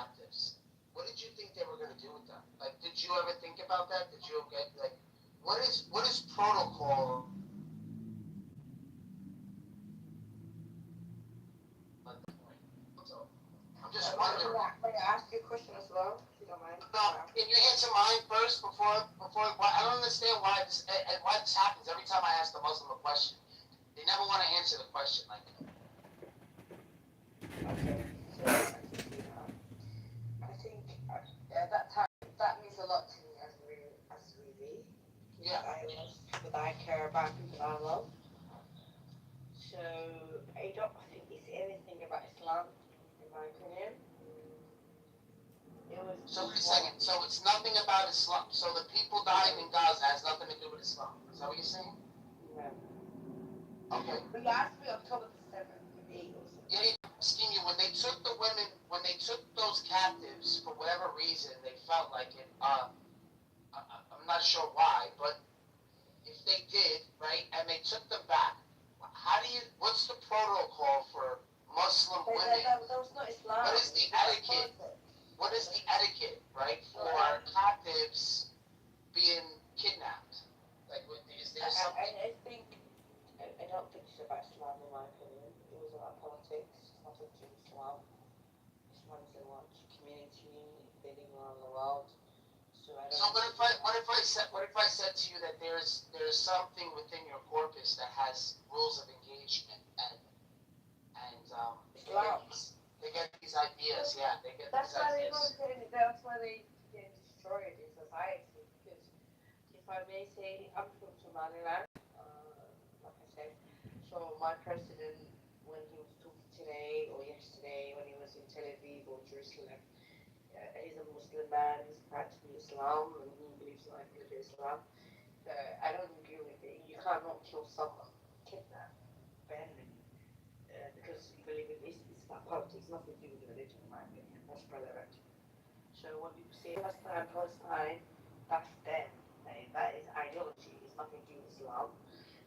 captives, what did you think they were going to do with them? Like, did you ever think about that? Did you get like, what is protocol at that point? So I'm just wondering. May I ask you a question as well, if you don't mind? No, can you answer mine first before? Why, I don't understand why this happens every time I ask the Muslim a question. They never want to answer the question. Like, Okay. So I think that time that means a lot to me as Ruby. yeah. But I care about people I love. So I don't think it's anything about Islam, in my opinion. It was So wait a second. So it's nothing about Islam. So the people dying in Gaza has nothing to do with Islam. Is that what you're saying? No. Okay. But you asked me October the 7th with the Eagles. Yeah, I'm asking you, when they took the women, when they took those captives, for whatever reason, they felt like it. I'm not sure why, but if they did, right, and they took them back, what's the protocol for Muslim women? That was not Islam. What is the etiquette? What is the etiquette, right, for captives being kidnapped? Like, is there something? I don't think it's about Islam, in my opinion. It was about politics. It's nothing to do with Islam. Islam is a large community living around the world. So I don't. So what if I said to you that there's something within your corpus that has rules of engagement and Islam. They get these ideas, yeah. They get That's these ideas. That's why they get destroyed in society. Because if I may say, I'm from Somaliland, like I said. So my president, when he was talking today or yesterday, when he was in Tel Aviv or Jerusalem, he's a Muslim man. He's practicing Islam and he believes in Islam. I don't agree with it. You cannot kill someone, kidnap, abandon, because you believe in this. It's about politics, nothing to do with religion, in my opinion. That's brotherhood. So when people say Palestine, that's them. That is ideology. It's nothing to do with Islam.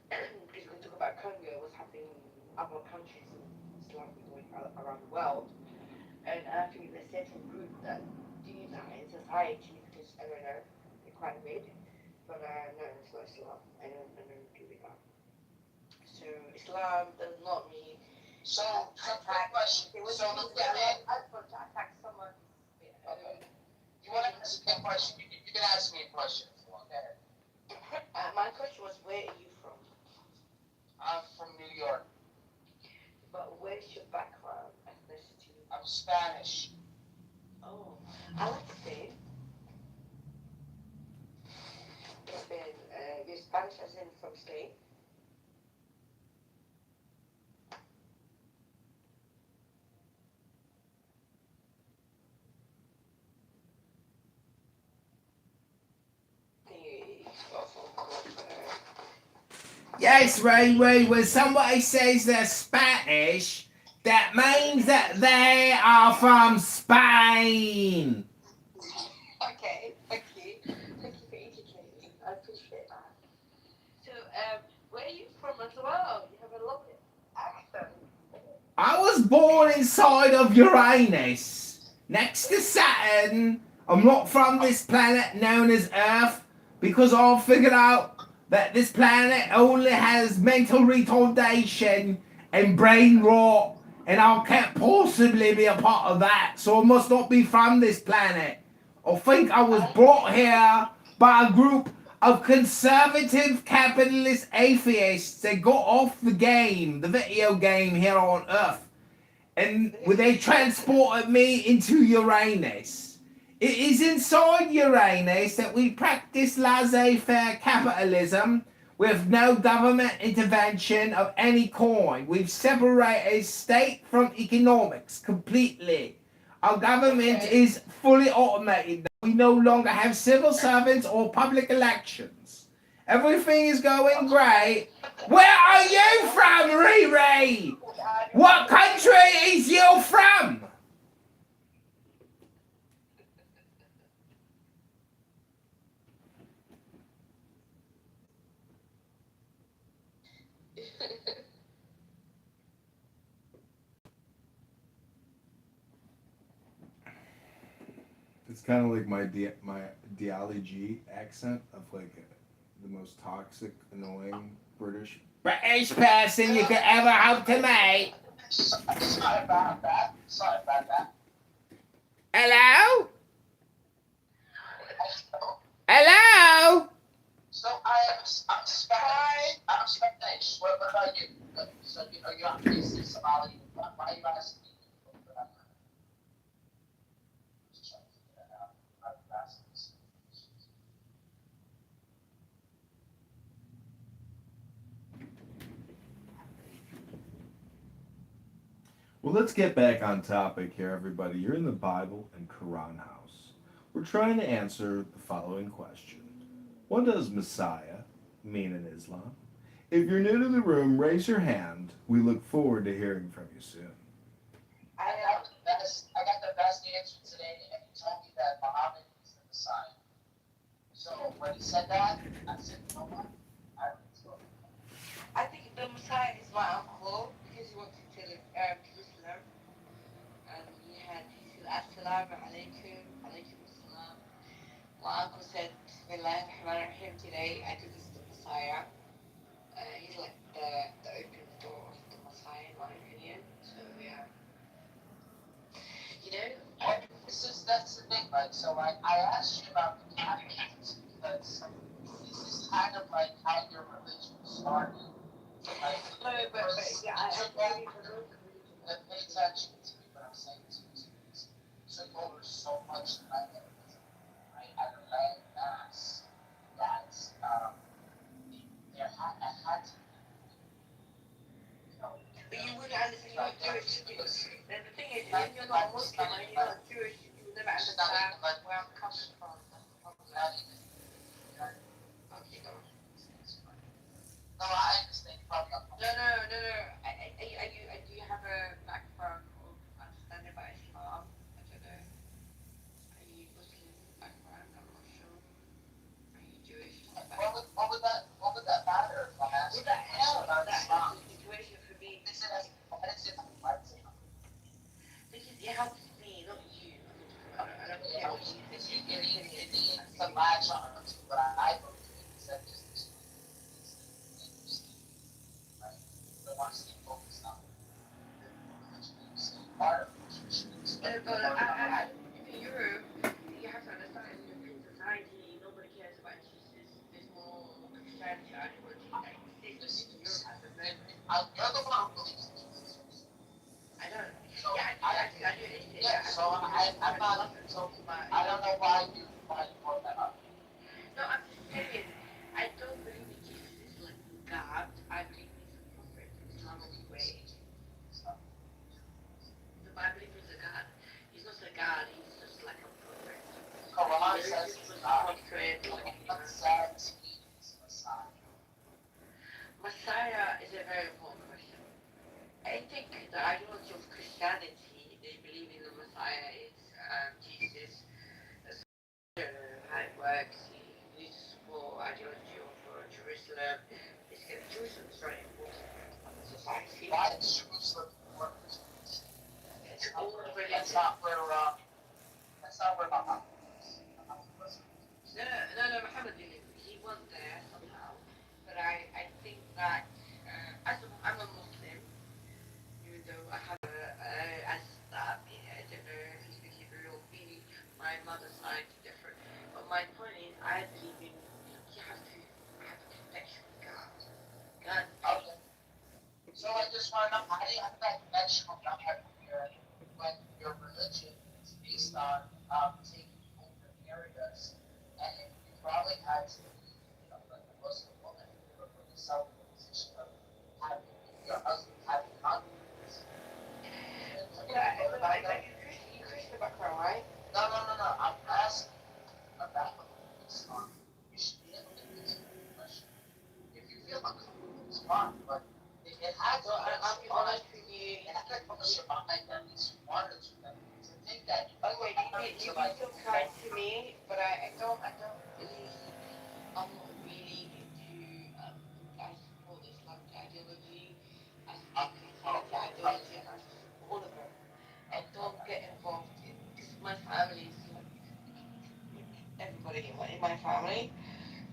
Because we can talk about Congo, what's happening in other countries, Islam going around the world. And I think there's certain group that do that in society because I don't know, they're quite weird. But no, it's not Islam. I don't agree with that. So Islam does not mean So quick question. So the women. to attack someone. Okay. You want to ask me a question? You can ask me a question if you want. Go ahead. My question was, where are you from? I'm from New York. But where's your background, ethnicity? I'm Spanish. Oh, I like Spain. Spain. You're Spanish as in from Spain? Yes, Ray, when somebody says they're Spanish, that means that they are from Spain. Okay, thank you. Thank you for educating. I appreciate that. So, where are you from as well? You have a lovely accent. I was born inside of Uranus, next to Saturn. I'm not from this planet known as Earth because I've figured out that this planet only has mental retardation and brain rot, and I can't possibly be a part of that, so I must not be from this planet. I think I was brought here by a group of conservative capitalist atheists that got off the game, the video game here on Earth, and they transported me into Uranus. It is inside Uranus that we practice laissez-faire capitalism with no government intervention of any kind. We've separated state from economics completely. Our government is fully automated. We no longer have civil servants or public elections. Everything is going great. Where are you from, Riri? What country is you from? It's kind of like my Dialogy accent of like the most toxic, annoying British person you could ever hope to meet. Sorry about that. Sorry about that. Hello? So, Hello? I'm Spanish. I'm Spanish. What about you? So you're obviously Somali. Why are you asking me? I'm just trying to figure that out. Why are you asking this? Well, let's get back on topic here, everybody. You're in the Bible and Quran house. We're trying to answer the following question: what does Messiah mean in Islam? If you're new to the room, raise your hand. We look forward to hearing from you soon. I I got the best answer today, and he told me that Muhammad is the Messiah. So when he said that, I said, you know what? I really thought. I think the Messiah is my uncle because he went to Jerusalem and he had he said Assalamu alaikum, alaikum assalam. My uncle said Bismillah ar-Rahman ar-Rahim today. I think this is the Messiah. He's like the open door of the Messiah in my opinion. So yeah, you know. And that's the thing, like, so I asked you about the Catholics because this is kind of like how your religion started. Like, No, but yeah, I took believe over, in both religions. pay attention to me, what I'm saying to you. It took over so much land, right? At a land mass that there had to be, you know, But you wouldn't understand. You're like, not Jewish. The thing is, not, if you're not not, Muslim not and even you're like, not Jewish, you will never it's not understand even like, where I'm coming from. That's the problem. not even, you know, Okay, go on. no, I understand. Probably not. No, no, no, no. Do you have a background of understanding about Islam? I don't know. Are you Muslim background? I'm not sure. Are you Jewish background? What would that matter if I'm What asking the a question hell? about That is Islam? the situation for me. It's in it's in rights. Because it helps me, not you. I don't care what you think. It Your needs opinion. it needs to latch on to what I believe instead of just explaining it. It needs to understand, right? It wants to focus on the religion that you say part of, which we should explain But more about. in Europe, you have to understand in European society, nobody cares about Jesus. There's more Christianity ideology that exists in Europe at the moment. You're the one who believes in Jesus. I don't. So Yeah, I do. yeah, Yeah, I so believe in I'm resurrection not, life, so but I don't know why you brought that up. no, I'm just saying. I don't believe in Jesus is like God. I believe he's a prophet, Islamic way. So, No, but I believe he's a God. He's not a God. He's just like a prophet. Quran Very says it's simple God. portrait, like Quran says he is Messiah. Messiah is a very important question. I think the ideology of Christianity, they believe in the Messiah is Jesus. That's how it works. He needs to support ideology of Jerusalem. Basically, Jerusalem is very important in the society. Why is Jerusalem important? To all the That's religions. not where Muhammad was. Muhammad was. No, Muhammad didn't. He was there somehow. But I think that I'm a Muslim, even though I have as I don't know if you speak Hebrew or me, my mother's side is different. But my point is, I believe in you have to have a connection with God. God Okay. So I just want to know how do you have that connection with God when your religion is based on taking over areas, and you probably had to be, you know, like a Muslim woman or put yourself in a position of having your husband having conflicts. Have you thought about that? You Christian background, right? No. I'm asking about Islam. You should be able to answer that question. If you feel uncomfortable, it's fine, but it had to So come I'll to be mind. honest with you. It had to come to mind at least one or two of them to think that you Okay, were having to you've been like so kind to me, but I don't really, I'm not really into, I support Islamic ideology, I support Christianity ideology, and I support all of them. I don't get involved in, because my family is like, in my family.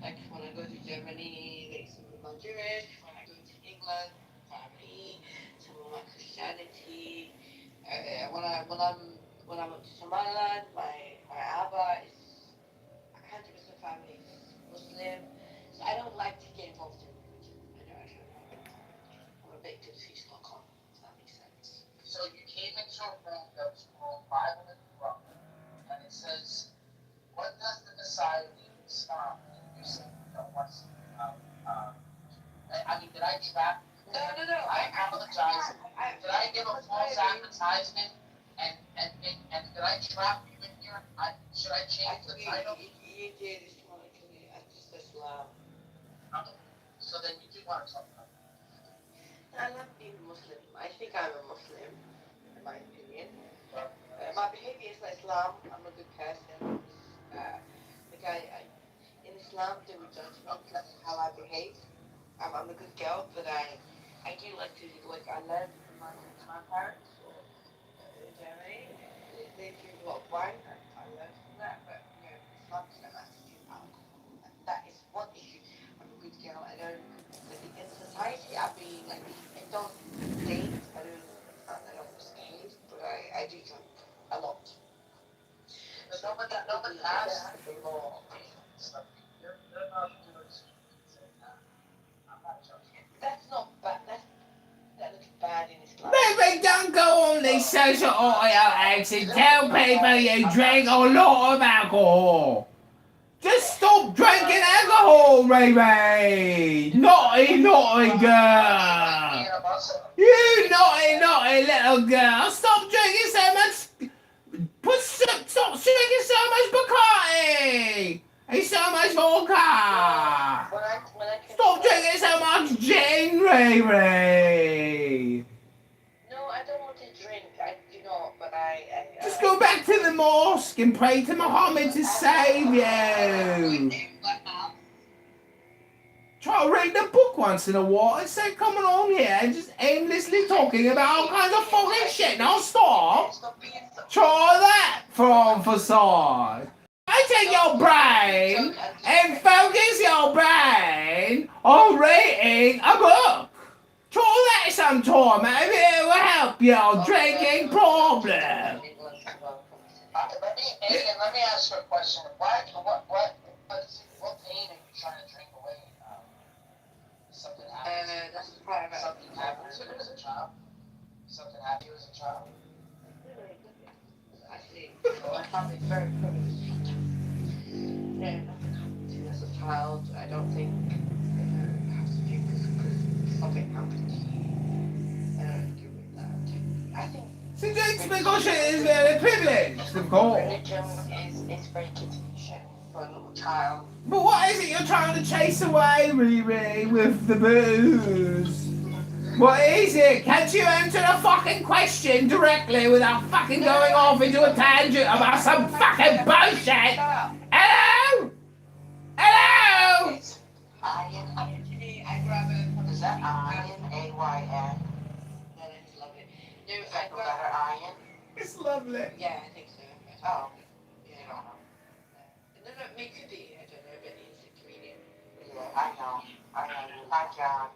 Like when I go to Germany, like some of them are Jewish. When I go to England, family, some of them are Christianity. When I went to Somaliland, my Abba is 100% family is Muslim. So I don't like to get involved in religion. I'm a bit confused, not calm. If that makes sense. So you came into a room that was called Bible and Quran, and it says, "What does the Messiah mean in Islam?" And you said, "You know what's I mean, did I trap you? No. I apologize. Did I give a false advertisement? And did I trap you in here? Should I change the title? You did Islamically, I just Islam. So then you do want to talk about it. I love being Muslim. I think I'm a Muslim, in my opinion. My behavior is like Islam. I'm a good person. In Islam, they would judge me because of how I behave. I'm a good girl, but I do like to, like, I learned from my parents in Germany. They drink a lot of wine, and I learned from that, but, Islam doesn't have to do alcohol. That is one issue. I'm a good girl. I don't, like, in society, I don't date, I don't misbehave, but I do drink a lot. But nobody asked the law. You're not doing something. I'm not joking. That's not bad. That looks bad in Islam. Baby, don't go on these social audio acts and tell people you drink a lot of alcohol. Just stop drinking alcohol, Ray. Naughty girl. You naughty little girl. Stop drinking so much. Stop drinking so much Bacardi. And so much vodka. Stop drinking so much gin, Ray. No, I don't want to drink. I do not, but I Just go back to the mosque and pray to Muhammad to save you. Try to read the book once in a while instead of coming on here and just aimlessly talking about all kinds of fucking shit. Now stop. Try that for facade. I take your brain and focus your brain on reading a book. Try that sometime. Maybe it will help your drinking problem. Let me ask you a question. What pain are you trying to drink away? Something happened. that's private. Something happened to you as a child. Something happened to you as a child. Actually, my family is very privileged. Nothing happened to me as a child. I don't think it has to do because something happened to you. I don't agree with that. I think See, James McGoshit is very privileged, of course. religion is very confusion for a little child. But what is it you're trying to chase away, Riri, with the booze? What is it? Can't you answer the fucking question directly without fucking going off into a tangent about some fucking bullshit? Hello? Hello? It's iron. Today I grab a. Is that iron? A-Y-N? No, that's lovely. No, Is I that the grab. letter iron? It's lovely. Yeah, I think so. Oh. Yeah. You don't know. No, it could be. I don't know, but it's a comedian. Yeah, I know. Hi, John.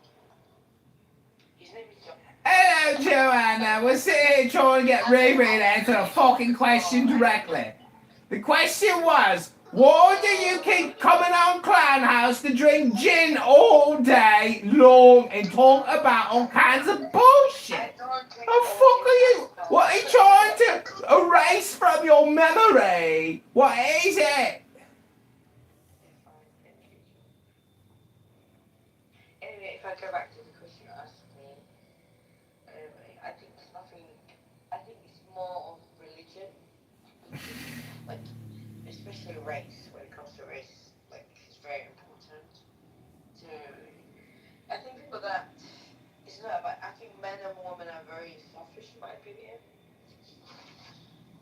His name is John. Hello, Joanna. We're sitting here trying to get Riri to answer the fucking question directly. The question was, why do you keep coming on Clown House to drink gin all day long and talk about all kinds of bullshit? The fuck are you? What are you trying to erase from your memory? What is it? Anyway, if I go back to the question you asked me, I think it's nothing. I think it's more of religion, like especially race. When it comes to race, like it's very important. To I think people that it's not about. I think men and women are very selfish, in my opinion.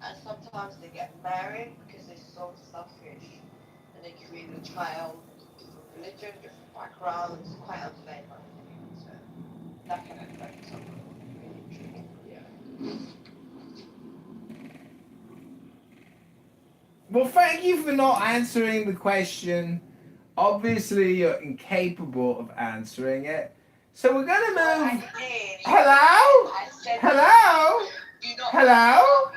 And sometimes they get married because they're so selfish, and they create a child from religion, different backgrounds. It's quite unfair, in my opinion. So that can affect someone. Yeah. Well, thank you for not answering the question. Obviously, you're incapable of answering it. So we're gonna Well, I move. did. Hello? I said, Hello? you know, Hello?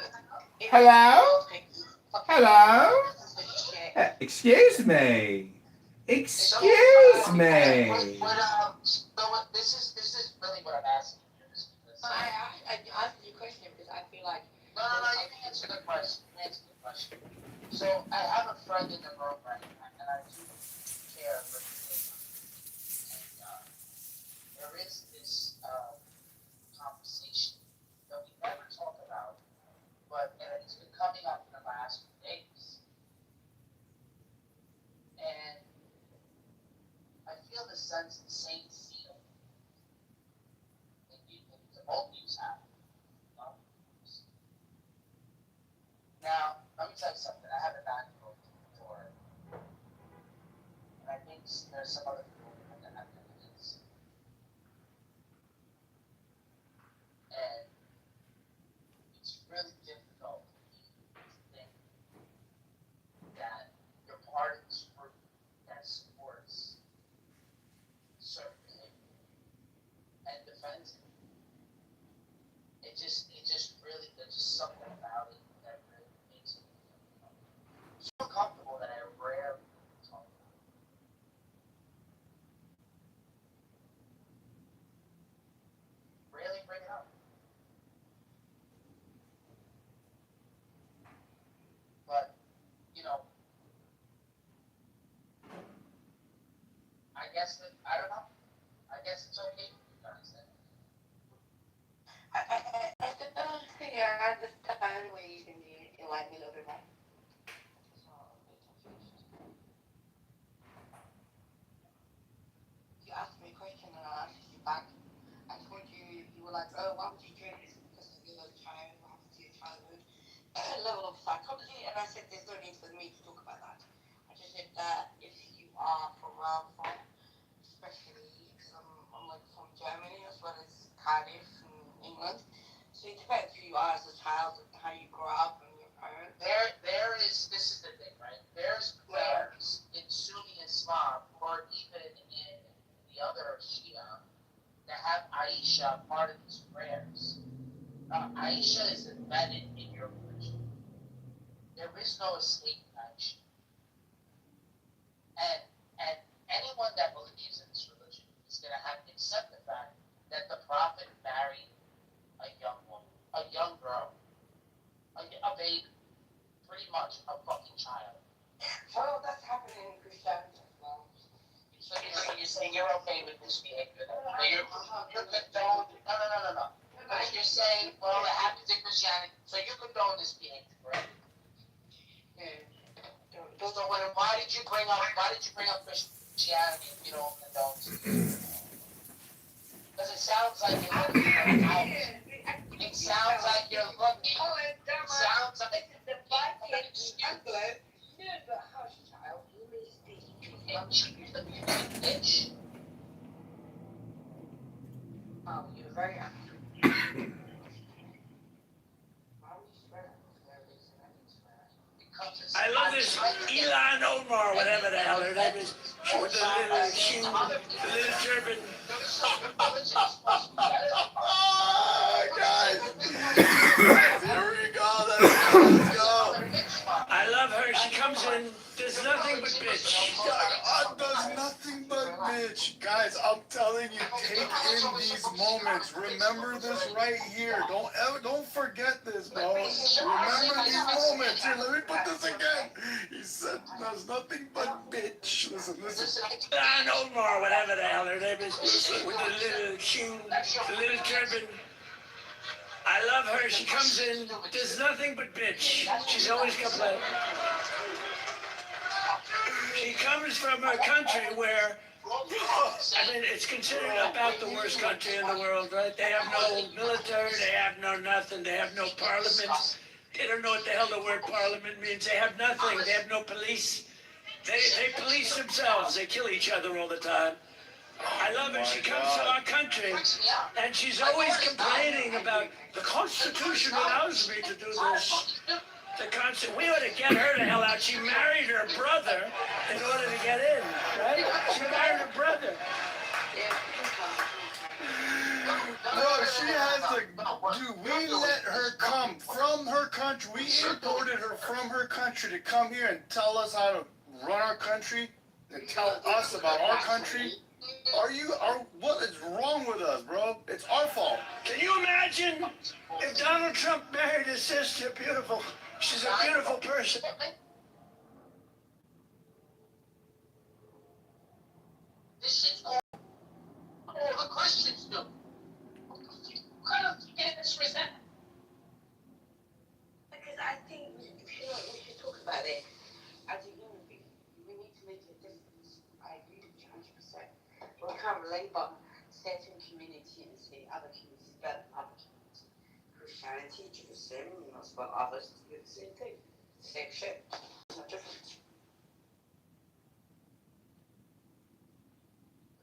if Hello? you think fucking Hello? pieces of shit. Excuse me. So, Excuse what, me. this is really what I'm asking you. Is because, I answered your question because I feel like no, you can answer the question. You can answer the question. So I have a friend in the room right now, and I do care for him. And there is this conversation that we never talk about, but and it's been coming up in the last few days. And I feel the same feel that both of you have. You know? Now, let me tell you something. I haven't done it before, and I think there's some other people that have done this. And it's really difficult to think that you're part of this group that supports certain behavior and defends it. It just really, there's just something about it that really makes me so comfortable that I rarely talk about it. Rarely bring it up. But, you know, I guess that, I don't know. I guess it's okay for you guys then. yeah, I understand where you can enlighten me a little bit more. So I'm a bit confused. You asked me a question and I answered you back. I told you, you were like, oh, why would you drink this? Because of your child, what happened to your childhood, level of psychology, and I said there's no need for me to talk about that. I just said that if you are from where I'm from, especially because I'm like from Germany as well as Cardiff in England, so it depends who you are as a child and how you grow up and your parents. This is the thing, right? There's prayers in Sunni Islam or even in the other Shia that have Aisha part of these prayers. Aisha is embedded in your religion. There is no escape Aisha. And anyone that believes in this religion is going to have to accept the fact that the Prophet married a young woman, a young girl, a baby, pretty much a fucking child. Well, that's happening in Christianity as well. So you're saying you're okay with this behavior? No, you're condone. No. But you're saying, well, it happens in Christianity, so you condone this behavior, correct? Yeah. So why did you bring up Christianity if you don't condone this? Because it sounds like you're looking out. It sounds like you're looking. It sounds like the Bible. You're the hush child. You may speak. Bitch. Oh, you're very angry. Why would you swear? I love this Elon Omar, whatever the hell her name is, with the little shoe, the little turban. Oh, guys. Here we go. Let's go. I love her. She comes in, does nothing but bitch. Does nothing but bitch. Guys, I'm telling you, take in these moments. Remember this right here. Don't forget this, bro. Remember these moments. Here, let me put this again. He said there's nothing but bitch. Listen. Elon Omar, whatever the hell her name is, with the little shoe, the little turban. I love her. She comes in, does nothing but bitch. She's always complaining. She comes from a country where, I mean, it's considered about the worst country in the world, right? They have no military, they have no nothing, they have no parliament. They don't know what the hell the word parliament means. They have nothing. They have no police. They police themselves. They kill each other all the time. I love it. She comes to our country, and she's always complaining about the Constitution allows me to do this. The Constitution. We are to get her the hell out. She married her brother in order to get in, right? She married her brother. Bro, she has to. Dude, we let her come from her country. We imported her from her country to come here and tell us how to run our country and tell us about our country. What is wrong with us, bro? It's our fault. Can you imagine if Donald Trump married his sister? Beautiful. She's a beautiful person. This shit's all the Christians do. What kind of disrespect? Because I think we should talk about it as a human being. We need to make a difference. I agree with you 100%. We can't label certain community and say other communities better than other communities. Christianity, Judaism, we must want others to do the same thing. Same shit. There's no difference.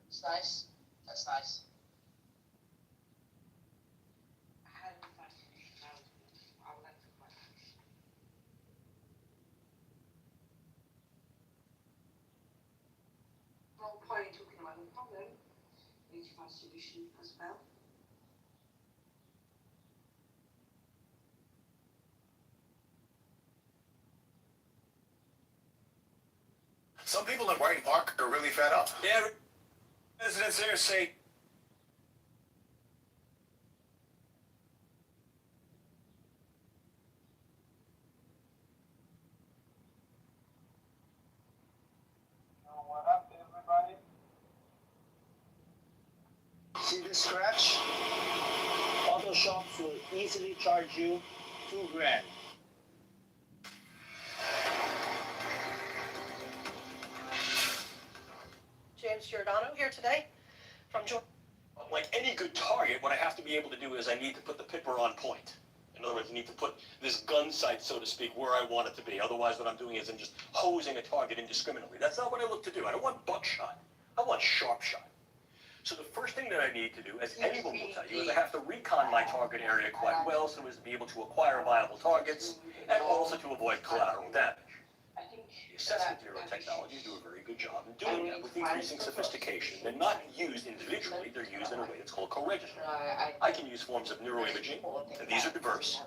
It's nice. That's nice. How do you find nationality? I would like to find out. No point in talking about the problem. We need to find a solution as well. Some people in Brighton Park are really fed up. Yeah, residents there say What up, everybody? See this scratch? Auto shops will easily charge you $2,000. James Giordano here today from Georgia. like any good target, what I have to be able to do is I need to put the pipper on point. In other words, I need to put this gun sight, so to speak, where I want it to be. Otherwise, what I'm doing is I'm just hosing a target indiscriminately. That's not what I look to do. I don't want buckshot. I want sharp shot. So the first thing that I need to do, as anyone will tell you, is I have to recon my target area quite well so as to be able to acquire viable targets and also to avoid collateral damage. The assessment bureau technologies do a very good job in doing that with increasing sophistication. They're not used individually, they're used in a way that's called co-registering. I can use forms of neuroimaging, and these are diverse.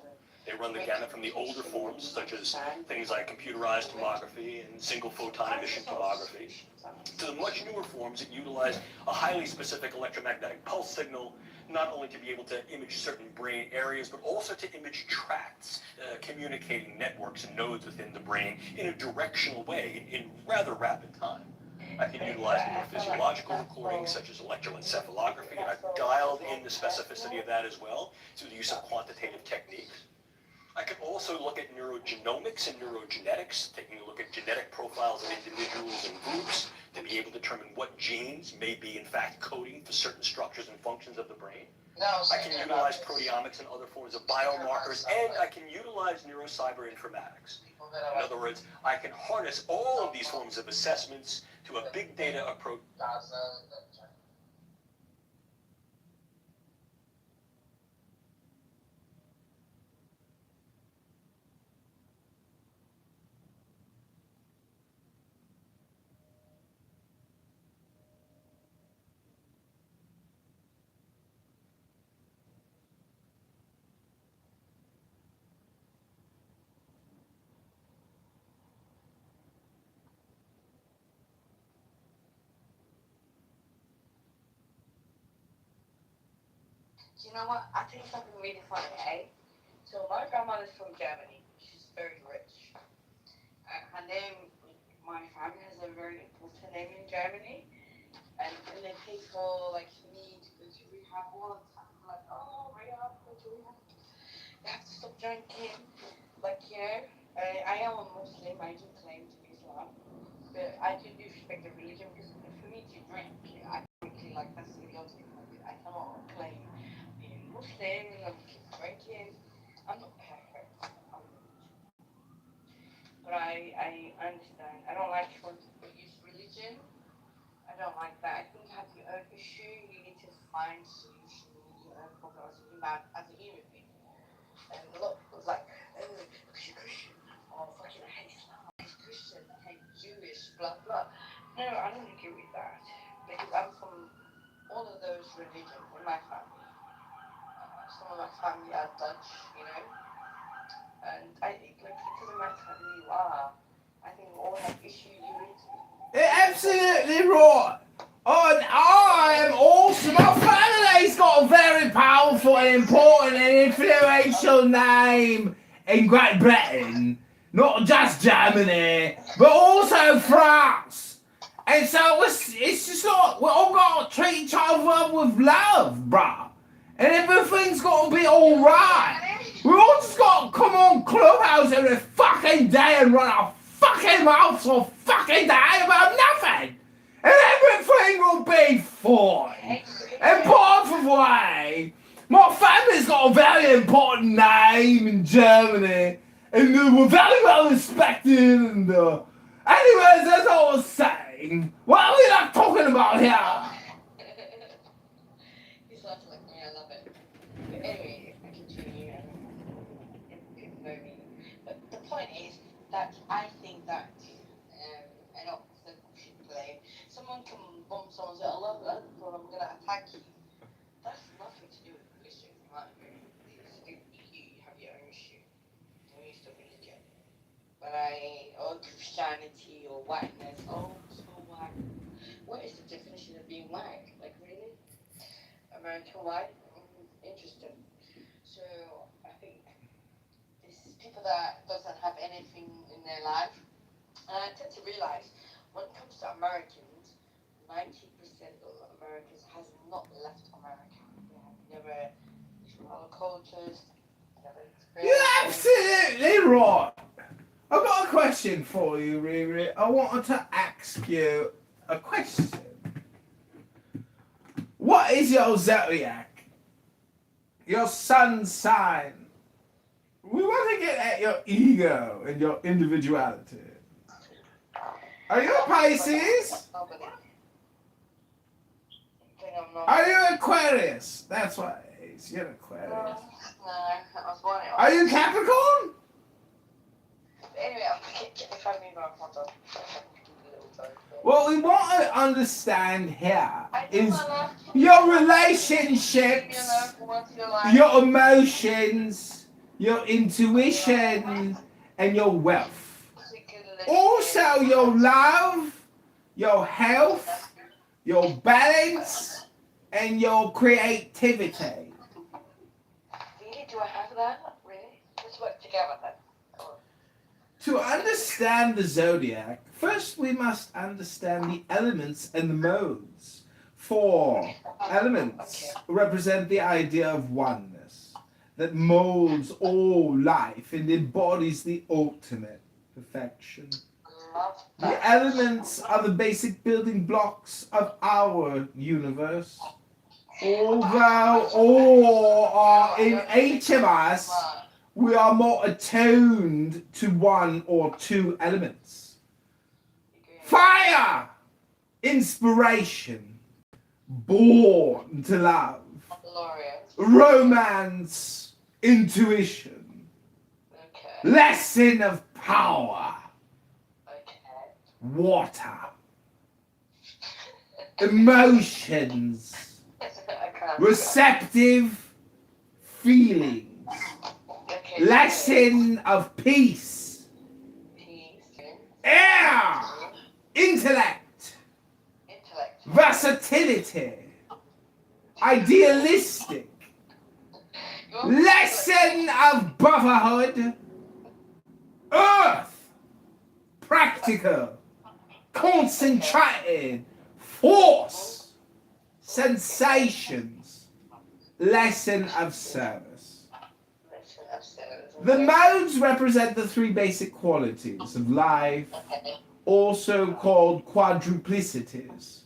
They run the gamut from the older forms, such as things like computerized tomography and single photon emission tomography, to the much newer forms that utilize a highly specific electromagnetic pulse signal, not only to be able to image certain brain areas, but also to image tracts, communicating networks and nodes within the brain in a directional way in rather rapid time. I can utilize neurophysiological recordings such as electroencephalography, and I've dialed in the specificity of that as well through the use of quantitative techniques. I can also look at neurogenomics and neurogenetics, taking a look at genetic profiles of individuals and groups to be able to determine what genes may be in fact coding for certain structures and functions of the brain. I can utilize proteomics and other forms of biomarkers, and I can utilize neurocyber informatics. In other words, I can harness all of these forms of assessments to a big data approach. You know what? I think something really funny, eh? So my grandmother's from Germany. She's very rich. Her name, my family has a very important name in Germany. And they pay for like me to go to rehab all the time. I'm like, oh, rehab, go to rehab. You have to stop drinking. Like, you know, I am a Muslim. I do claim to be Islam. But I do respect the religion because for me to drink, I really like that's idiotic. I cannot claim being Muslim and keep drinking. I'm not perfect. But I understand. I don't like when people use religion. I don't like that. I think you have your own issue. You need to find solution. You need your own problem as a human being. And look, it was like, oh, because you're Christian. Oh, fucking religion in my family. Some of my family are Dutch, you know, and I think like it doesn't matter who you are. I think we all have issues with. Absolutely right. And I am also, my family's got a very powerful and important and influential name in Great Britain. Not just Germany, but also France. And so it's just like we all got to treat each other with love, bruh. And everything's got to be alright. We all just got to come on Clubhouse every fucking day and run our fucking mouths all fucking day about nothing. And everything will be fine. And by the way, my family's got a very important name in Germany. And they were very well respected. And anyways, as I was saying, what are we not talking about here? He's laughing like me, I love it. But anyway, I continue and no meaning. But the point is that I think that I don't think we should blame. Someone can bomb someone and say, I love that, but I'm gonna attack you. That's nothing to do with religion, in my opinion. You have your own issue. You used to religion. But or Christianity or whiteness, oh so white. What is the definition of being white? Like really? American white? Interesting. So I think this is people that doesn't have anything in their life. And I tend to realize when it comes to Americans, 90% of Americans has not left America. They have never experienced cultures, never experienced. You're absolutely right. I've got a question for you, Riri. I wanted to ask you a question. What is your zodiac? Your sun sign? We want to get at your ego and your individuality. Are you a Pisces? Are you Aquarius? That's what it is. You're Aquarius. No, I was born in Are you Capricorn? Anyway, if I move on, hold on. What we want to understand here is your relationships, your emotions, your intuition, and your wealth. Also your love, your health, your balance, and your creativity. Really? Do I have that? Really? Let's work together then. To understand the zodiac, first we must understand the elements and the modes. 4 elements represent the idea of oneness that molds all life and embodies the ultimate perfection. The elements are the basic building blocks of our universe. Although all are in each of us, we are more attuned to 1 or 2 elements. Fire! Inspiration. Born to love. Romance. Intuition. Lesson of power. Water. Emotions. Receptive feelings. Lesson of peace. Air. Intellect. Versatility. Idealistic. Lesson of brotherhood. Earth. Practical. Concentrated. Force. Sensations. Lesson of service. The modes represent the 3 basic qualities of life, also called quadruplicities,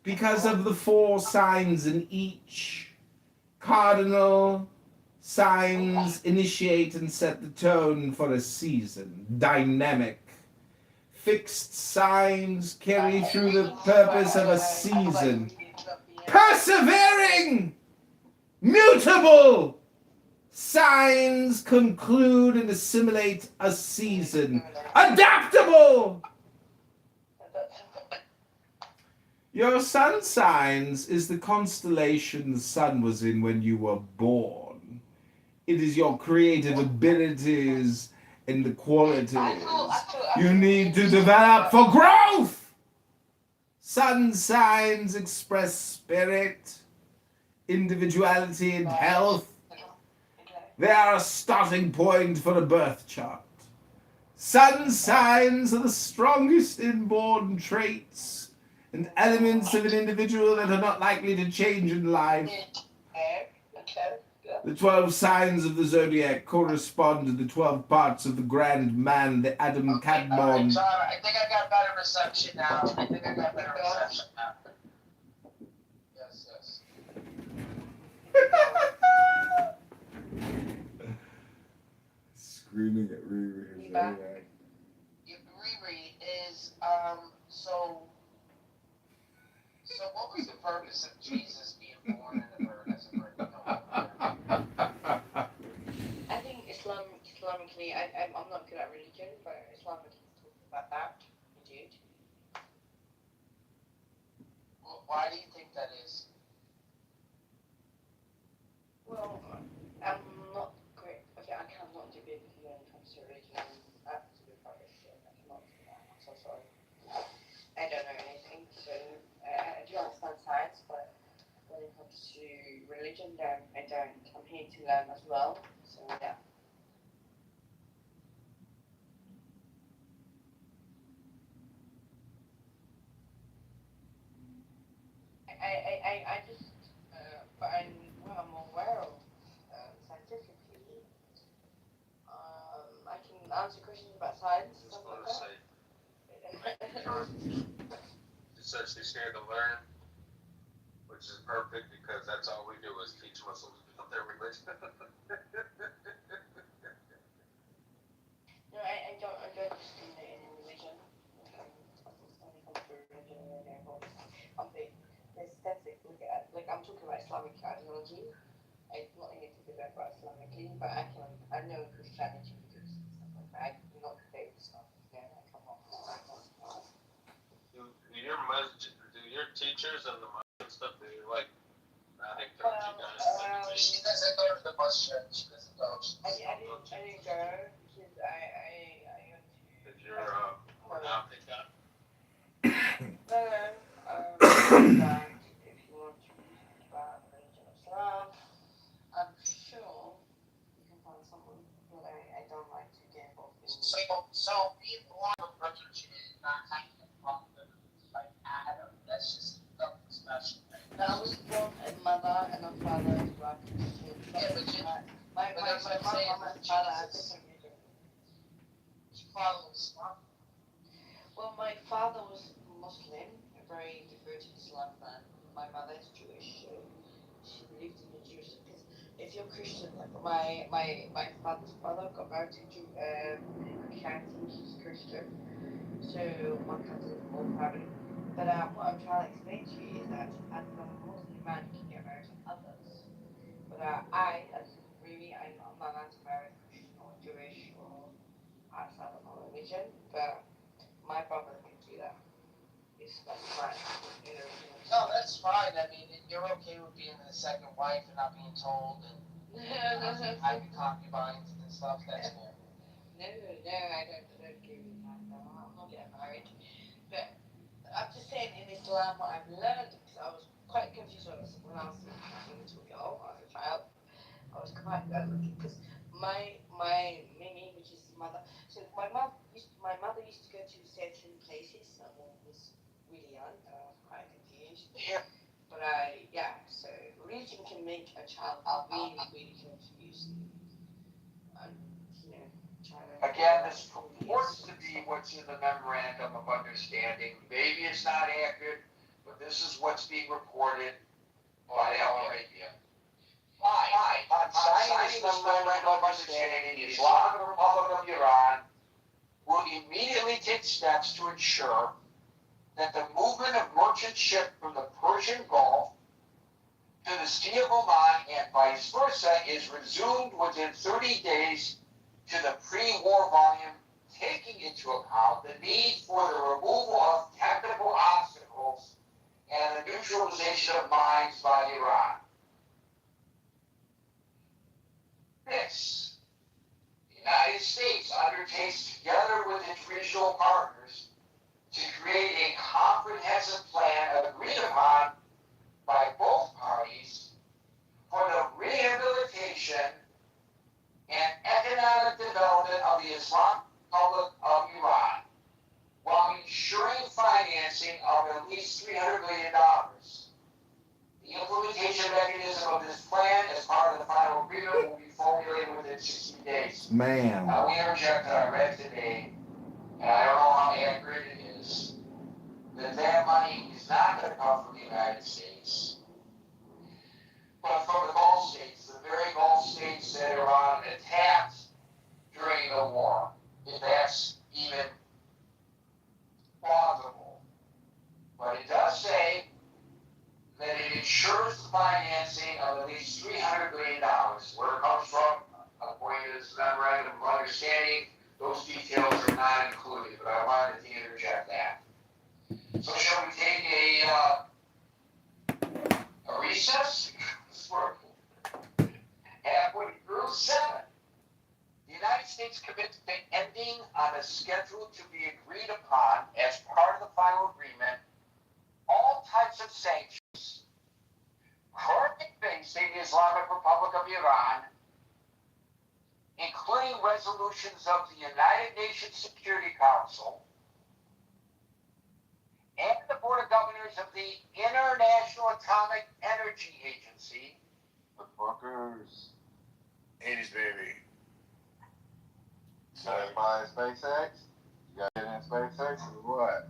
because of the 4 signs in each. Cardinal signs initiate and set the tone for a season, dynamic. Fixed signs carry through the purpose of a season, persevering, mutable. Signs conclude and assimilate a season. Adaptable! Your sun signs is the constellation the sun was in when you were born. It is your creative abilities and the qualities you need to develop for growth. Sun signs express spirit, individuality, and health. They are a starting point for a birth chart. Sun signs are the strongest inborn traits and elements of an individual that are not likely to change in life. The 12 signs of the zodiac correspond to the 12 parts of the grand man, the Adam Cadmon. John, I think I got better reception now. Yes. Screaming at Riri. Zodiac. Riri is, so what was the purpose of Jesus being born in a bird as a bird? I think Islamically, I'm not good at religion, but Islamically talks about that. Indeed. Well, why do you think that is? Well, I'm not great. Okay, I cannot debate with you when it comes to religion. I have to be honest. I cannot do that. I'm so sorry. I don't know anything, so I do understand science, but when it comes to religion, then I don't. I'm here to learn as well. So yeah. I just, but what I'm aware of scientifically, I can answer questions about science. I was going to say, essentially scared to learn, which is perfect because that's all we do is teach Muslims about their religion. No, I don't discriminate in religion. Like I'm talking about Islamic ideology. It's not anything to do about Islamically, but I know Christianity because stuff like that. I do not debate stuff. Yeah, I come on. Do your teachers and the Muslim stuff, do you like not encourage you guys? She doesn't go to the bus church. She doesn't go. I didn't go because I went to. If you're more now, they got. That if you want to speak about religion of Islam, I'm sure you can find someone, but I don't like to get involved in. So being born of Virgin is not kind of problem like Adam. That's just something special. I was born a mother and a father who are Christian. Yeah, but you. My mom and father are different religions. Your father was Islam. Well, my father was Muslim, a very devoted Islam man. My mother is Jewish, so she believed in the Jewish. Because if you're Christian, like my father's brother got married to Christianity, she's Christian. So my cousin is more family. But what I'm trying to explain to you is that as a Muslim man, you can get married to others. But I, as really, I'm not allowed to marry a Christian or Jewish or outside of my religion. But my brother can do that. That's fine. No, that's fine. I mean, you're okay with being the second wife and not being told and having concubines and stuff. That's cool. No, I don't agree with that. No, I'm not getting married. But I'm just saying in Islam what I've learned, because I was quite confused when I was a little girl, as a child. I was quite because my Mimi, which is mother. So my mother used to go to certain places. And was really young. I was quite confused. Yeah. But so religion can make a child really, really confused. And Again, this purports to be what's in the memorandum of understanding. Maybe it's not accurate, but this is what's being reported by Al Arabia. Fine. On signing this memorandum of understanding, the Islamic Republic of Iran will immediately take steps to ensure that the movement of merchant ships from the Persian Gulf to the Sea of Oman and vice versa is resumed within 30 days to the pre-war volume, taking into account the need for the removal of technical obstacles denuclearization of mines by Iran. This, the United States undertakes together with its regional partners to create a comprehensive plan agreed upon by both parties for the rehabilitation and economic development of the Islamic Republic of Iran, while ensuring financing of at least $300 million. The implementation mechanism of this plan as part of the final agreement will be formulated within 60 days. Man. Now, we interjected, I read today, and I don't know how accurate it is, that money is not going to come from the United States, but from the Gulf states, the very Gulf states that Iran attacked during the war, if that's even plausible. But it does say that it ensures the financing of at least $300 million. Where it comes from, according to this memorandum of understanding, those details are not included, but I wanted to interject that. So shall we take a recess? Halfway through 7. The United States commits to ending on a schedule to be agreed upon as part of the final agreement all types of sanctions currently facing the Islamic Republic of Iran, including resolutions of the United Nations Security Council and the Board of Governors of the International Atomic Energy Agency. The fuckers. 80s baby. Signed by SpaceX? You got it in SpaceX or what?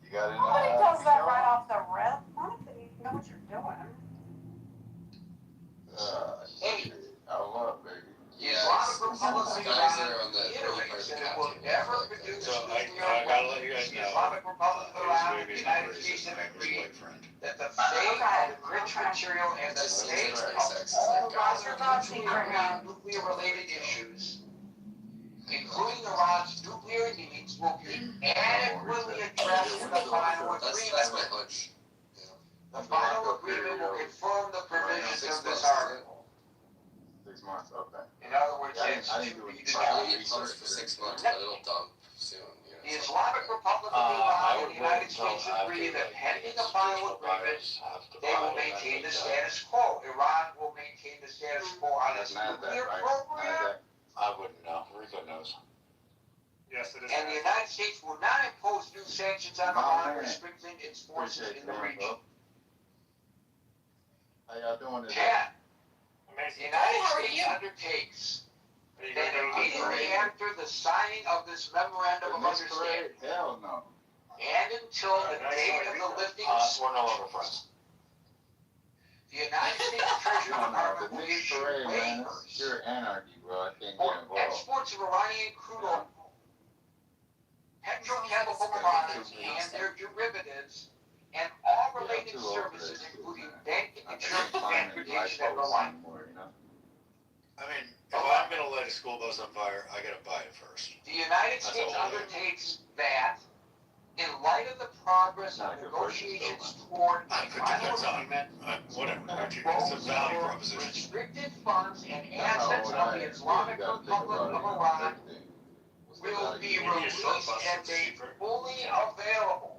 You got it in Nobody does that right off the rip. None of you know what you're doing. Shit. I love, baby. The Islamic Republic of Iran reiterates that it will never produce nuclear weapons. The Islamic Republic of Iran and the United States have agreed that the fate of enriched material and the fate of all other nuclear-related issues, including Iran's nuclear needs, will be adequately addressed in the final agreement. The final agreement will confirm the provisions of this article. 6 months, okay. In other words, I it's didn't to do be it. determined. For 6 months, but it'll dump soon. You know, The Islamic Republic of Iran and the United States agree that pending a final agreement, they will maintain the status quo. Iran will maintain the status quo on its nuclear program, I wouldn't know. Rico knows. Yes, it is. and the United States will not impose new sanctions on Iran, restricting its forces in the region. How y'all doing today? 10. The Amazing. United States undertakes that immediately after the signing of this memorandum of Miss Parade? understanding, Hell no. and until the date of the lifting of We're no longer friends. the United States Treasury No, Department the will Miss issue Parade, man, that's waivers pure anarchy, bro. I can't for get involved. exports of Iranian crude oil, petrochemical products, and their derivatives, and all related too old for services, that shit, including man. banking, I insurance, can't find any transportation, and the lifeboats like. anymore, you know? I mean, if I'm gonna light a school bus on fire, I gotta buy it first. The United That's States all. undertakes that, in light of the progress of negotiations toward I a could final depends on agreement, whatever. to Actually, it's a dispose value of proposition. restricted funds and That's how assets old of I the am. Islamic You gotta think Republic about it, of you know, Iran everything. What's the will value? be Maybe a short released bus and is made cheaper. fully available.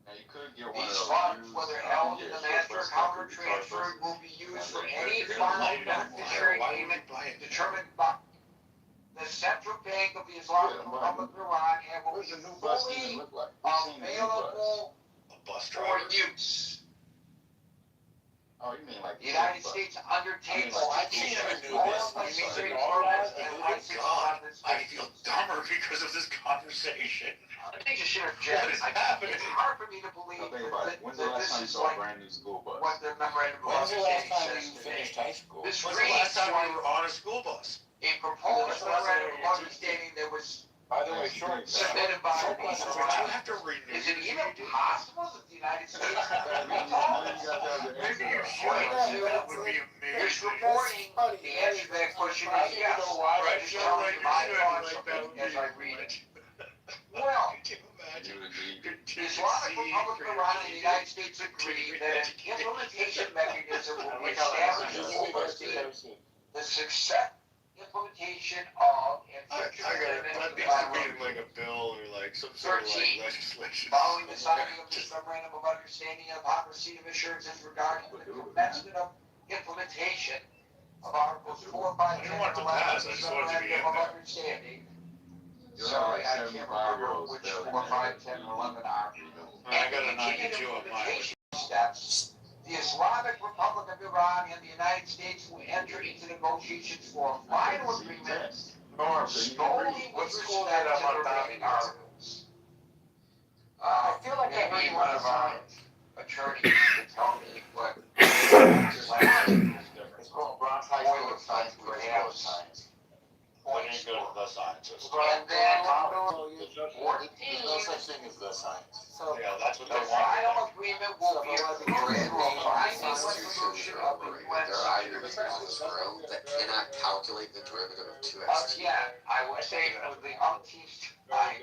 Now, you could get one of These those funds, used, whether you held can in the get master short account or bus company car transferred, buses. will be used for And any If you're gonna final light it on fire, beneficiary why would you payment buy it? determined by the Central Bank of the Islamic Yeah, Republic of Iran and will What be does a new bus even fully look like? You've seen a new bus. available A bus for driver. use. Oh, you mean like The United bus. States undertakes Oh, I've to seen ensure a new all bus. necessary Oh, programs my and licenses God. on this I feel dumber because of this conversation. Let me just interject. What is happening? It's hard for me to believe Now, think about it. When's the that last this time you is saw a like brand new school bus? what the memorandum of When's the last understanding time says you today. finished high school? This When's the reads last time like we were on a school bus? a proposed When's the last time memorandum you of were understanding that was By the way, short submitted by short the buses, would you have to renew? Is it your even GED? possible that the United States Now you got the other Maybe you extra. should. That would be this amazing. reporting? The answer to that question is yes. Right, Just you're telling right, you you my should. thoughts Like, that would as be I read it. Well, Could you imagine? You would need Could The Islamic Republic of Iran and the United States agree that an implementation mechanism will be established to oversee the success implementation of and future That needs to be like a bill or like some sort of like legislation. Following the signing of this memorandum of understanding upon receipt of assurances regarding the commencement of implementation of Articles 4, 5, 10, and 11 of this memorandum of understanding. Sorry, I can't remember which 4, 5, 10, and 11 are. I got a 92 on mine. Steps. The Islamic Republic of Iran and the United States will enter into negotiations for a final agreement solely with respect to the remaining articles. I feel like maybe one of our attorneys can tell me what It's called bronze high school of science, perhaps science. When you go to the sciences. And then There's no such thing as the science. So yeah, that's what the they want. final agreement will be approved through a binding resolution of the UN Security Council. That cannot calculate the derivative of 2x. Again, I would say for the umpteenth time,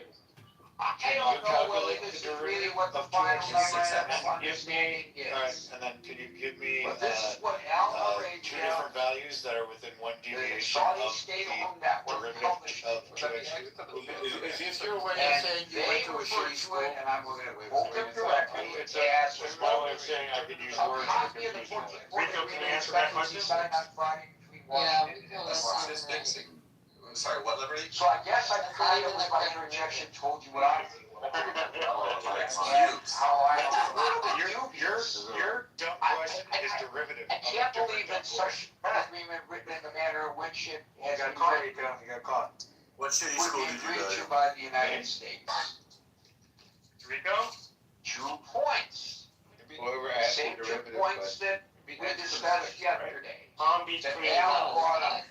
I don't know whether this is really what the final memorandum of understanding Alright, is. and then can you give me, But this is what Al two Arabia, different values that are within one the deviation Saudi of state-owned the network derivative published. of 2x? Is this your way of And saying you they went to a refer shitty to school? it, and I'm gonna quote them directly, It's as my way of saying I could use a words copy that of the confuse 14th you. Agreement expected to be signed on Friday between Washington and Tehran. Sorry, what liberty? So I guess I kind of, with my interjection, told you what I feel. And how I Your dumb question is derivative. I can't believe that such an agreement written in the manner in which it has been written You got caught. What shitty would school be did you agreed go to to? by the United States. Rico? 2 points. Whoever The asked same you 2 derivative, points that we discussed yesterday. Palm Beach That Community Al College. brought up.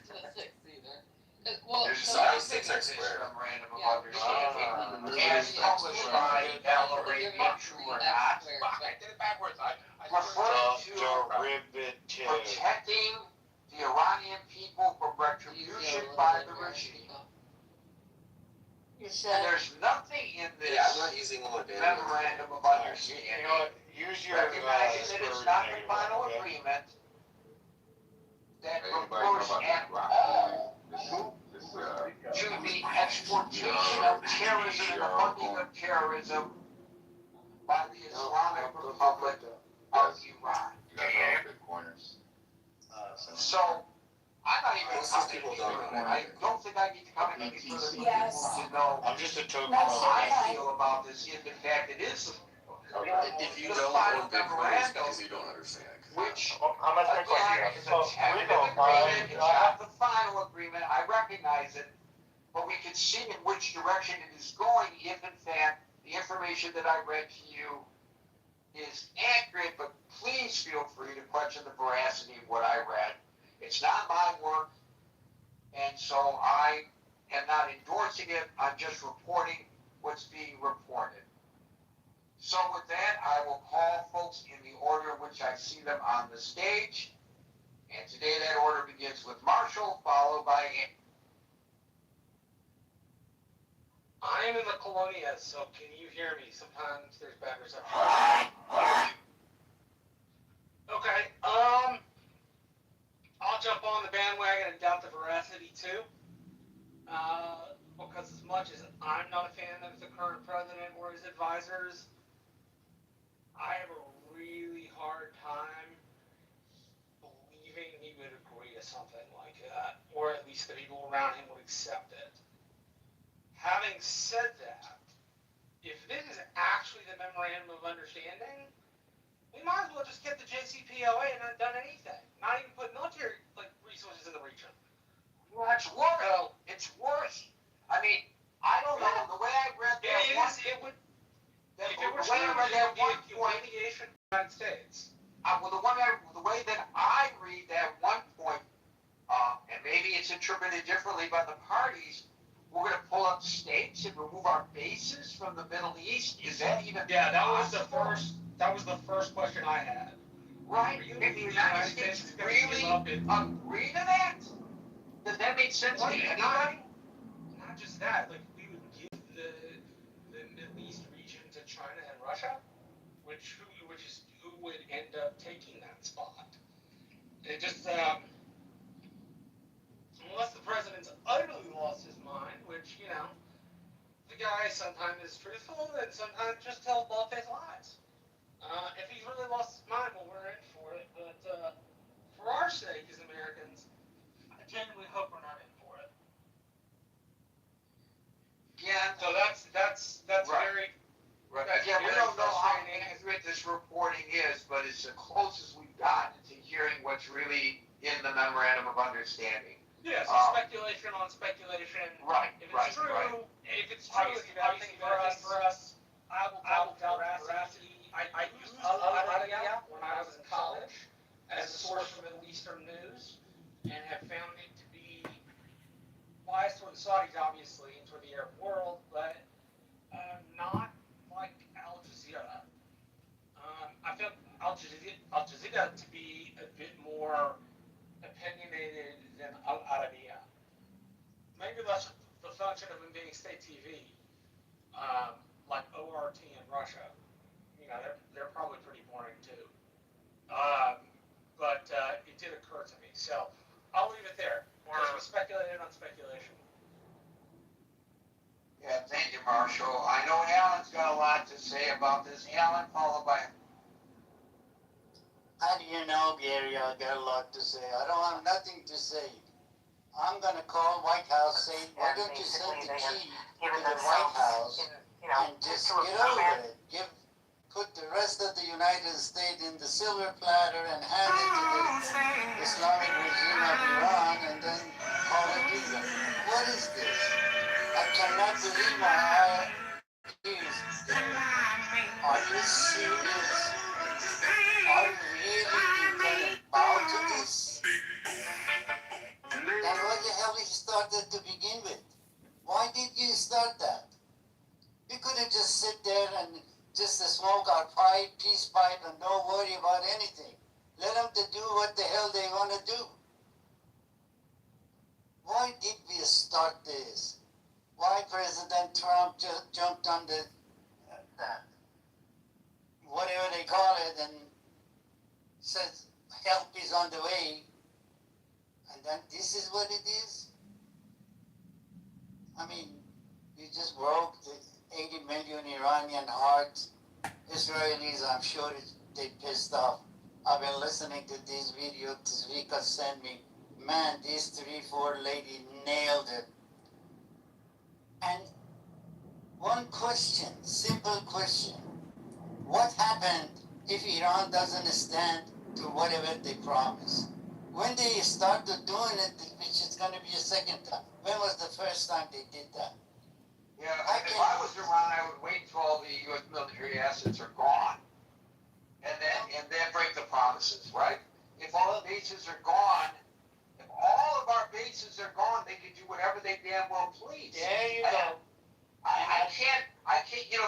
Well, There's so size I think 6x squared. Memorandum of Yeah. understanding, as published by Al Arabia, true or not, I did it backwards. referring to Derivative. protecting the Iranian people from retribution by the regime. you And said, there's nothing in this Yeah, I'm not using all the damn. memorandum of You understanding know what, use your, recognizing that it's not the negative, final okay? agreement that Anybody refers know about at that rock? all This, to the exportation of terrorism and the funding of terrorism by the Islamic Republic of Iran. you guys are all Bitcoiners. So, I'm not even Most coming people any don't. further. I don't think I need to come any further for Yes. people to know I'm just a token That's of how I fine. feel about this. In fact, it is If you the don't final own Bitcoin, it's memorandum, because you don't understand. which How much again is a tentative agreement. It's not the final agreement. I recognize it, but we can see in which direction it is going if, in fact, the information that I read to you is accurate. But please feel free to question the veracity of what I read. It's not my work, and so I am not endorsing it. I'm just reporting what's being reported. So with that, I will call folks in the order in which I see them on the stage. And today that order begins with Marshall, followed by Andy. I'm in the Colonia, so can you hear me? Sometimes there's bad reception. Okay, I'll jump on the bandwagon and doubt the veracity too. Because as much as I'm not a fan of the current president or his advisors, I have a really hard time believing he would agree to something like that, or at least the people around him would accept it. Having said that, if this is actually the memorandum of understanding, we might as well just get the JCPOA and not done anything. Not even put military resources in the region. Well, it's worse. It's worse. I mean, I don't know. The way I read that If it were true, it would be a humiliation of the United States. The way that I read that one point, and maybe it's interpreted differently by the parties, we're going to pull up states and remove our bases from the Middle East. Is that even possible? That was the first question I had. Right. If the United States really agree to that, does that make sense to anybody? Not just that, like we would give the Middle East region to China and Russia, which is who would end up taking that spot. It just unless the president's utterly lost his mind, which the guy sometimes is truthful and sometimes just tells bald-faced lies. If he's really lost his mind, well, we're in for it. But for our sake as Americans, I genuinely hope we're not in for it. Yeah. So that's Right. very. Right. That's Again, we very don't know how frustrating. accurate this reporting is, but it's the closest we've gotten to hearing what's really in the memorandum of understanding. Yeah, so speculation on speculation. Right. If it's true, Right. it's obviously for us. I will tell veracity. I used Al Arabiya when I was in college as a source for Middle Eastern news, and have found it to be biased toward the Saudis, obviously, and toward the Arab world, but not like Al Jazeera. I found Al Jazeera to be a bit more opinionated than Al Arabiya. Maybe that's the function of them being state TV, like ORT in Russia. They're probably pretty boring too. But it did occur to me, so I'll leave it there. Because we speculated on speculation. Yeah, thank you, Marshall. I know Alan's got a lot to say about this. Alan, followed by. How do you know, Gary? I got a lot to say. I don't have nothing to say. I'm going to call White House, say, why don't you send the key to the White House and just get over it. Put the rest of the United States in the silver platter and hand it to the Islamic regime of Iran and then call it even. What is this? I cannot believe my eyes. Are you serious? Are you really going to bow to this? Then what the hell you started to begin with? Why did you start that? You could have just sit there and just smoke our pipe, peace pipe, and don't worry about anything. Let them to do what the hell they want to do. Why did we start this? Why President Trump just jumped on the whatever they call it and says help is on the way, and then this is what it is? I mean, you just broke the 80 million Iranian hearts. Israelis, I'm sure they pissed off. I've been listening to these videos Zvika sent me. Man, these 3-4 ladies nailed it. And one question, simple question. What happened if Iran doesn't stand to whatever they promised? When they started doing it, which is going to be a second time. When was the first time they did that? Yeah, if I was Iran, I would wait until all the U.S. military assets are gone, and then break the promises, right? If all the bases are gone, if all of our bases are gone, they can do whatever they damn well please. There you go. I can't.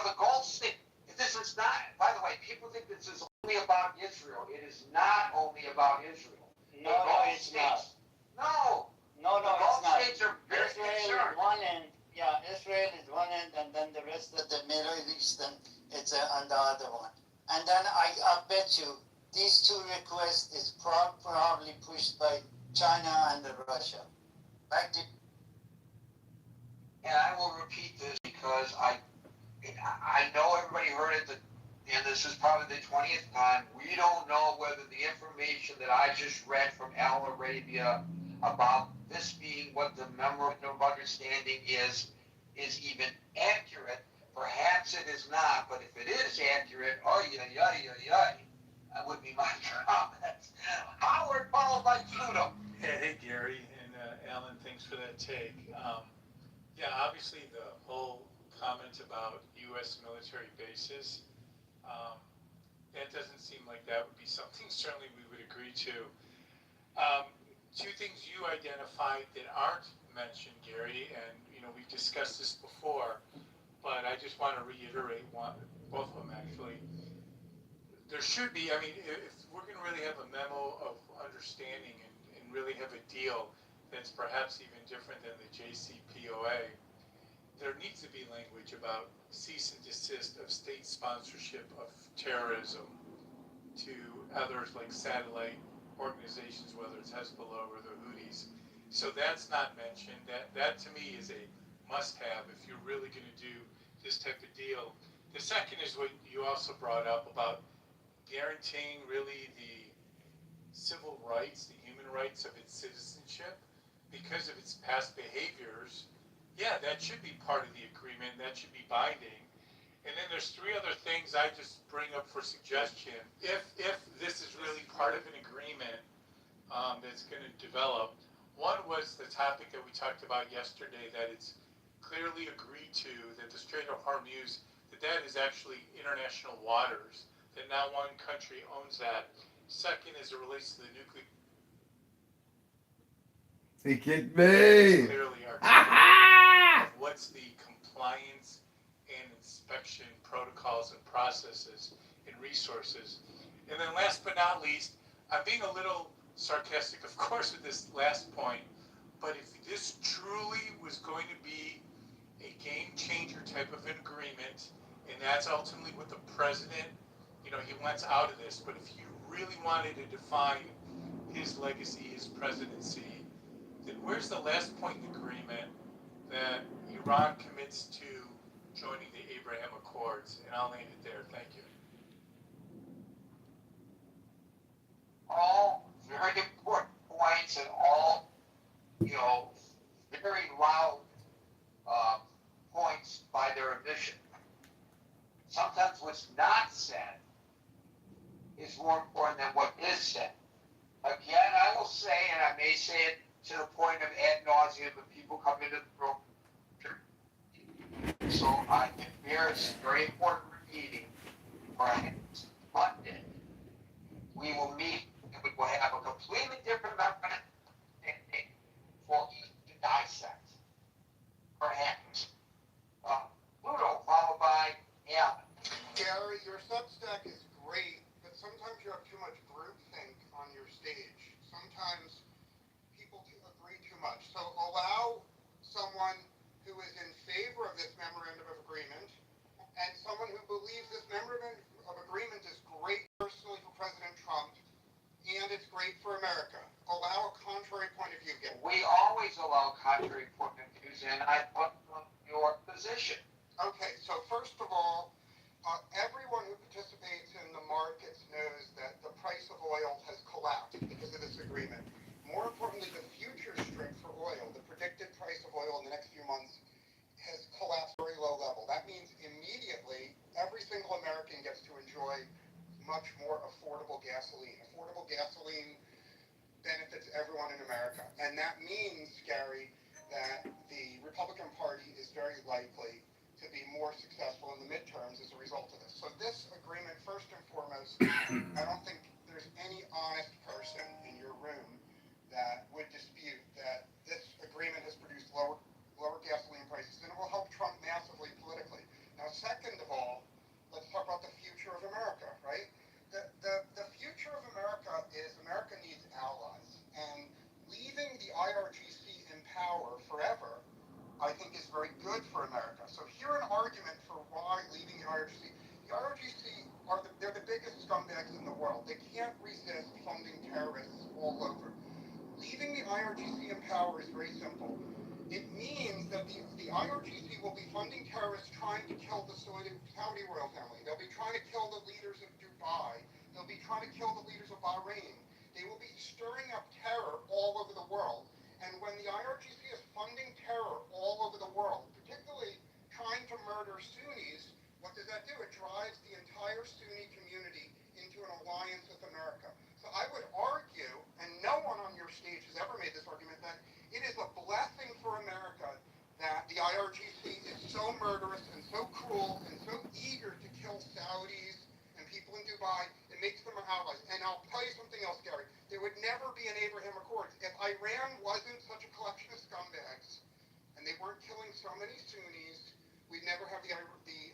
The Gulf State. This is not. By the way, people think this is only about Israel. It is not only about Israel. No, it's not. No. No, The Gulf it's not. states are very Israel concerned. is one end. Yeah, Israel is one end, and then the rest of the Middle East, it's on the other one. And then I bet you these two requests is probably pushed by China and Russia. Back to. And I will repeat this because I know everybody heard it, and this is probably the 20th time. We don't know whether the information that I just read from Al Arabia about this being what the memorandum of understanding is even accurate. Perhaps it is not, but if it is accurate, that would be my comment. Howard, followed by Pluto. Hey, Gary and Alan, thanks for that take. Yeah, obviously the whole comment about U.S. military bases, that doesn't seem like that would be something certainly we would agree to. Two things you identified that aren't mentioned, Gary, and we've discussed this before, but I just want to reiterate both of them actually. There should be, if we're going to really have a memo of understanding and really have a deal that's perhaps even different than the JCPOA, there needs to be language about cease and desist of state sponsorship of terrorism to others like satellite organizations, whether it's Hezbollah or the Houthis. So that's not mentioned. That to me is a must-have if you're really going to do this type of deal. The second is what you also brought up about guaranteeing really the civil rights, the human rights of its citizenship because of its past behaviors. Yeah, that should be part of the agreement. That should be binding. And then there's three other things I just bring up for suggestion. If this is really part of an agreement that's going to develop, one was the topic that we talked about yesterday, that it's clearly agreed to that the Strait of Hormuz, that is actually international waters, that not one country owns that. Second, as it relates to the nuclear. Look at me! Clearly articulated. What's the compliance and inspection protocols and processes and resources? And then last but not least, I'm being a little sarcastic, of course, with this last point, but if this truly was going to be a game changer type of an agreement, and that's ultimately what the president, he wants out of this, but if you really wanted to define his legacy, his presidency, then where's the last point in the agreement that Iran commits to joining the Abraham Accords? And I'll end it there. Thank you. All very important points and all, very loud points by their admission. Sometimes what's not said is more important than what is said. Again, I will say, and I may say it to the point of ad nauseum when people come into the room. So here's very important repeating. Perhaps Monday, we will meet and we will have a completely different method for each to dissect. Perhaps. Pluto, followed by Alan. Gary, your Substack is great, but sometimes you have too much groupthink on your stage. Sometimes people agree too much. So allow someone who is in favor of this memorandum of agreement and someone who believes this memorandum of agreement is great personally for President Trump and it's great for America. Allow a contrary point of view. We always allow contrary point of views, and I put your position. Okay, so first of all, everyone who participates in the markets knows that the price of oil has collapsed because of this agreement. More importantly, the future strip for oil, the predicted price of oil in the next few months, has collapsed very low level. That means immediately every single American gets to enjoy much more affordable gasoline. Affordable gasoline benefits everyone in America. And that means, Gary, that the Republican Party is very likely to be more successful in the midterms as a result of this. So this agreement, first and foremost, I don't think there's any honest person in your room that would dispute that this agreement has produced lower gasoline prices, and it will help Trump massively politically. Now, second of all, let's talk about the future of America, right? The future of America is America needs allies, and leaving the IRGC in power forever, I think, is very good for America. So here an argument for why leaving the IRGC. The IRGC they're the biggest scumbags in the world. They can't resist funding terrorists all over. Leaving the IRGC in power is very simple. It means that the IRGC will be funding terrorists trying to kill the Saudi royal family. They'll be trying to kill the leaders of Dubai. They'll be trying to kill the leaders of Bahrain. They will be stirring up terror all over the world. And when the IRGC is funding terror all over the world, particularly trying to murder Sunnis, what does that do? It drives the entire Sunni community into an alliance with America. So I would argue, and no one on your stage has ever made this argument, that it is a blessing for America that the IRGC is so murderous and so cruel and so eager to kill Saudis and people in Dubai. It makes them our allies. And I'll tell you something else, Gary. There would never be an Abraham Accords if Iran wasn't such a collection of scumbags and they weren't killing so many Sunnis. We'd never have the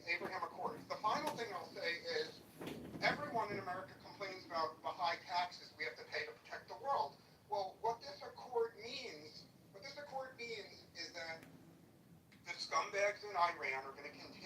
Abraham Accords. The final thing I'll say is everyone in America complains about the high taxes we have to pay to protect the world. Well, what this accord means is that the scumbags Iran are going to continue